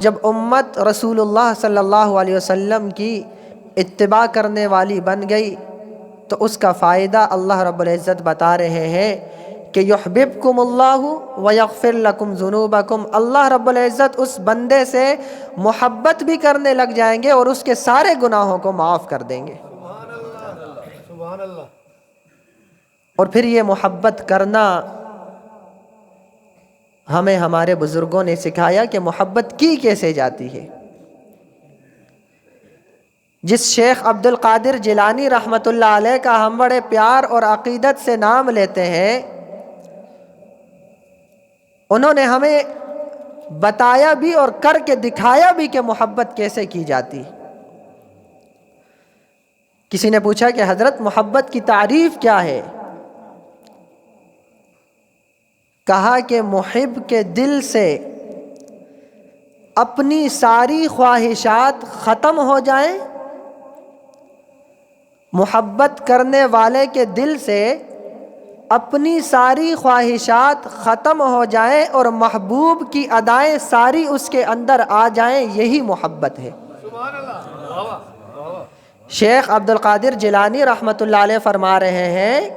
جب امت رسول اللہ صلی اللہ علیہ وسلم کی اتباع کرنے والی بن گئی تو اس کا فائدہ اللہ رب العزت بتا رہے ہیں کہ یحببکم اللہ ویغفر لکم ذنوبکم۔ اللہ رب العزت اس بندے سے محبت بھی کرنے لگ جائیں گے اور اس کے سارے گناہوں کو معاف کر دیں گے۔ سبحان اللہ۔ اور پھر یہ محبت کرنا ہمیں ہمارے بزرگوں نے سکھایا کہ محبت کی کیسے جاتی ہے۔ جس شیخ عبد القادر جیلانی رحمۃ اللہ علیہ کا ہم بڑے پیار اور عقیدت سے نام لیتے ہیں، انہوں نے ہمیں بتایا بھی اور کر کے دکھایا بھی کہ محبت کیسے کی جاتی۔ کسی نے پوچھا کہ حضرت محبت کی تعریف کیا ہے؟ کہا کہ محب کے دل سے اپنی ساری خواہشات ختم ہو جائیں، محبت کرنے والے کے دل سے اپنی ساری خواہشات ختم ہو جائیں اور محبوب کی ادائیں ساری اس کے اندر آ جائیں، یہی محبت ہے۔ سبحان اللہ۔ شیخ عبد القادر جیلانی رحمۃ اللہ علیہ فرما رہے ہیں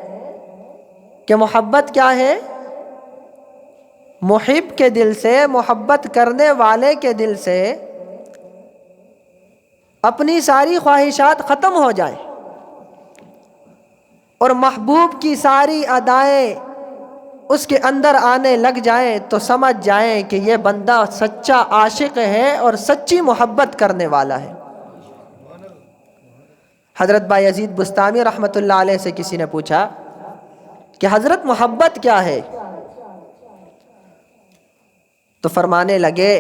کہ محبت کیا ہے؟ محب کے دل سے، محبت کرنے والے کے دل سے اپنی ساری خواہشات ختم ہو جائیں اور محبوب کی ساری ادائیں اس کے اندر آنے لگ جائیں تو سمجھ جائیں کہ یہ بندہ سچا عاشق ہے اور سچی محبت کرنے والا ہے۔ حضرت بایزید بستامی رحمۃ اللہ علیہ سے کسی نے پوچھا کہ حضرت محبت کیا ہے؟ تو فرمانے لگے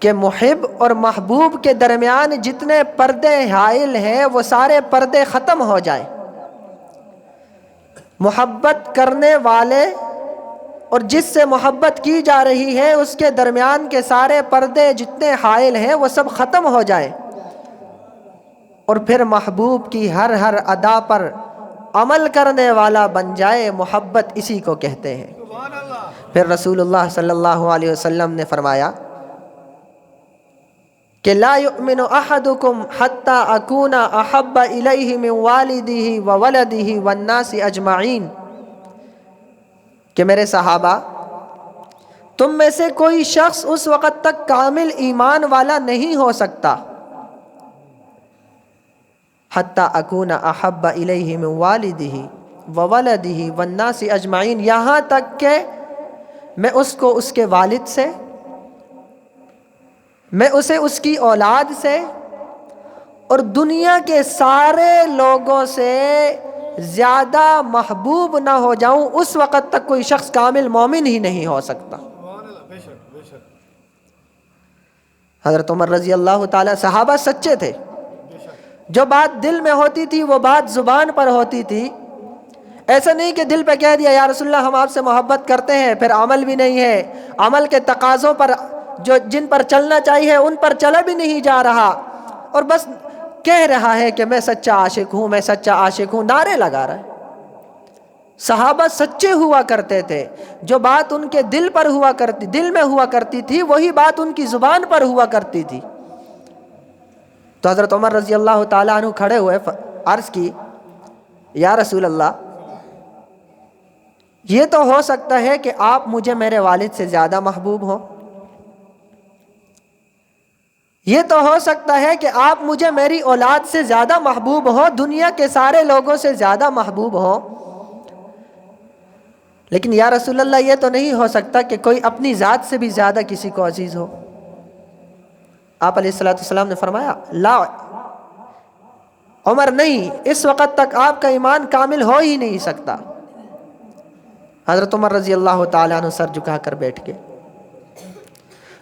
کہ محب اور محبوب کے درمیان جتنے پردے حائل ہیں وہ سارے پردے ختم ہو جائیں، محبت کرنے والے اور جس سے محبت کی جا رہی ہے اس کے درمیان کے سارے پردے جتنے حائل ہیں وہ سب ختم ہو جائیں، اور پھر محبوب کی ہر ادا پر عمل کرنے والا بن جائے۔ محبت اسی کو کہتے ہیں۔ پھر رسول اللہ صلی اللہ علیہ وسلم نے فرمایا کہ لا یؤمن احدکم حتی اکون احب الیہ من والدہ وولدہ والناس اجمعین، کہ میرے صحابہ تم میں سے کوئی شخص اس وقت تک کامل ایمان والا نہیں ہو سکتا حتی اکون احب الیہ من والدہ وولدہ والناس اجمعین، یہاں تک کہ میں اس کو اس کے والد سے، میں اسے اس کی اولاد سے اور دنیا کے سارے لوگوں سے زیادہ محبوب نہ ہو جاؤں، اس وقت تک کوئی شخص کامل مومن ہی نہیں ہو سکتا۔ حضرت عمر رضی اللہ تعالی، صحابہ سچے تھے، جو بات دل میں ہوتی تھی وہ بات زبان پر ہوتی تھی۔ ایسا نہیں کہ دل پہ کہہ دیا یا رسول اللہ ہم آپ سے محبت کرتے ہیں، پھر عمل بھی نہیں ہے، عمل کے تقاضوں پر جن پر چلنا چاہیے ان پر چلا بھی نہیں جا رہا، اور بس کہہ رہا ہے کہ میں سچا عاشق ہوں، میں سچا عاشق ہوں، نعرے لگا رہا ہے۔ صحابہ سچے ہوا کرتے تھے، جو بات ان کے دل پر ہوا کرتی، دل میں ہوا کرتی تھی وہی بات ان کی زبان پر ہوا کرتی تھی۔ تو حضرت عمر رضی اللہ تعالیٰ عنہ کھڑے ہوئے، عرض کی یا رسول اللہ یہ تو ہو سکتا ہے کہ آپ مجھے میرے والد سے زیادہ محبوب ہوں، یہ تو ہو سکتا ہے کہ آپ مجھے میری اولاد سے زیادہ محبوب ہوں، دنیا کے سارے لوگوں سے زیادہ محبوب ہوں، لیکن یا رسول اللہ یہ تو نہیں ہو سکتا کہ کوئی اپنی ذات سے بھی زیادہ کسی کو عزیز ہو۔ آپ علیہ السلام نے فرمایا لا عمر، نہیں، اس وقت تک آپ کا ایمان کامل ہو ہی نہیں سکتا۔ حضرت عمر رضی اللہ تعالیٰ عنہ سر جھکا کر بیٹھ گئے،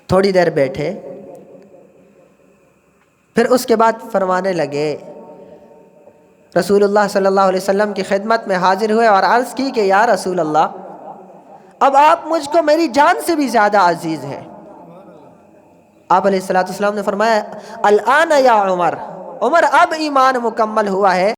تھوڑی دیر بیٹھے، پھر اس کے بعد فرمانے لگے، رسول اللہ صلی اللہ علیہ وسلم کی خدمت میں حاضر ہوئے اور عرض کی کہ یا رسول اللہ اب آپ مجھ کو میری جان سے بھی زیادہ عزیز ہیں۔ آپ علیہ السلام نے فرمایا الآن یا عمر، عمر اب ایمان مکمل ہوا ہے۔